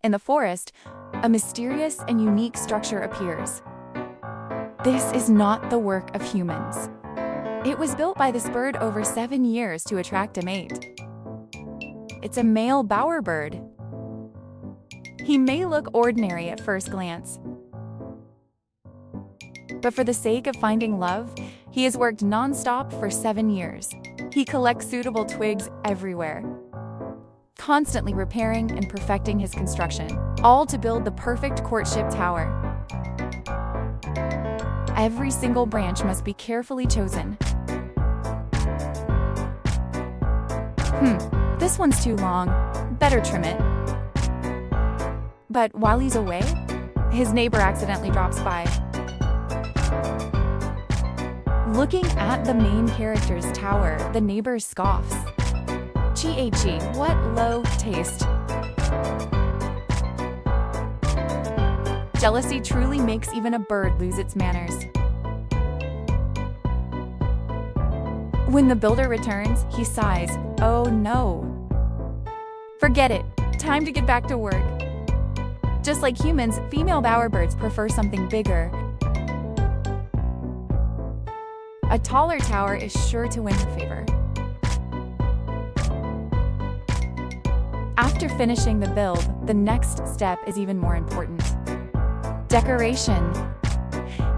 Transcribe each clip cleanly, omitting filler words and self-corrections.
In the forest, a mysterious and unique structure appears. This is not the work of humans. It was built by this bird over 7 years to attract a mate. It's a male bowerbird. He may look ordinary at first glance, but for the sake of finding love, he has worked non-stop for 7 years. He collects suitable twigs everywhere, constantly repairing and perfecting his construction, all to build the perfect courtship tower. Every single branch must be carefully chosen. This one's too long. Better trim it. But while he's away, his neighbor accidentally drops by. Looking at the main character's tower, the neighbor scoffs. Gee, what low taste. Jealousy truly makes even a bird lose its manners. When the builder returns, he sighs, "Oh no." Forget it, time to get back to work. Just like humans, female bowerbirds prefer something bigger. A taller tower is sure to win her favor. After finishing the build, the next step is even more important. Decoration.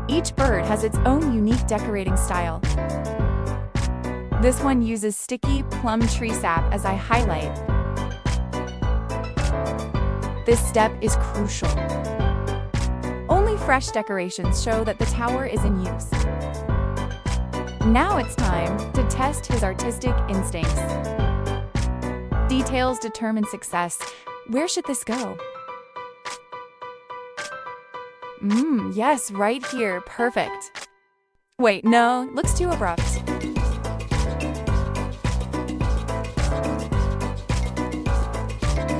Each bird has its own unique decorating style. This one uses sticky plum tree sap as I highlight. This step is crucial. Only fresh decorations show that the tower is in use. Now it's time to test his artistic instincts. Details determine success. Where should this go? Yes, right here. Perfect. Wait, no, looks too abrupt.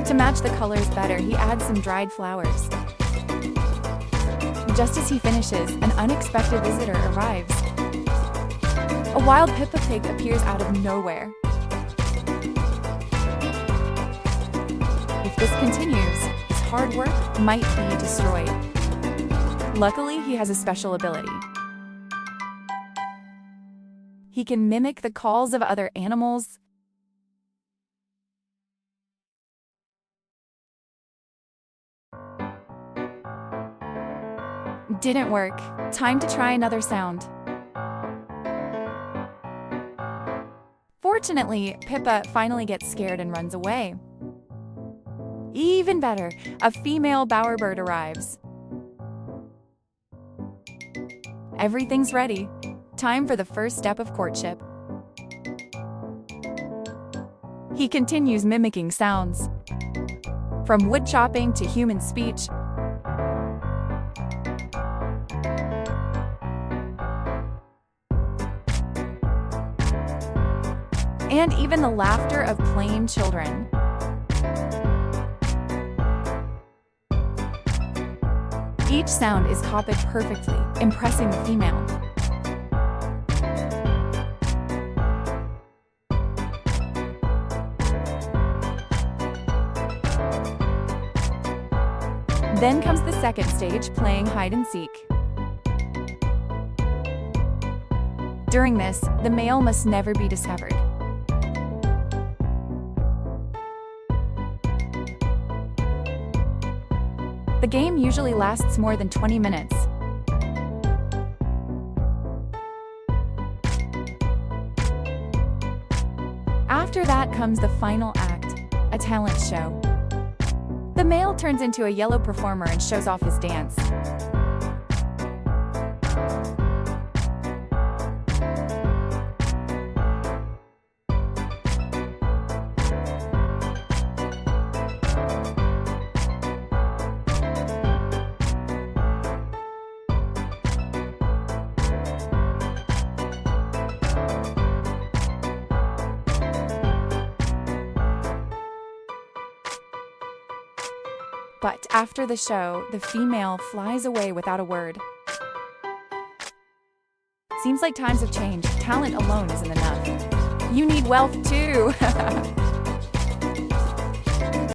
To match the colors better, he adds some dried flowers. Just as he finishes, an unexpected visitor arrives. A wild Pippa Pig appears out of nowhere. If this continues, his hard work might be destroyed. Luckily, he has a special ability. He can mimic the calls of other animals. Didn't work. Time to try another sound. Fortunately, Pippa finally gets scared and runs away. Even better, a female bowerbird arrives. Everything's ready. Time for the first step of courtship. He continues mimicking sounds. From wood chopping to human speech, and even the laughter of playing children. Each sound is copied perfectly, impressing the female. Then comes the second stage, playing hide and seek. During this, the male must never be discovered. The game usually lasts more than 20 minutes. After that comes the final act, a talent show. The male turns into a yellow performer and shows off his dance. But after the show, the female flies away without a word. Seems like times have changed. Talent alone isn't enough. You need wealth too.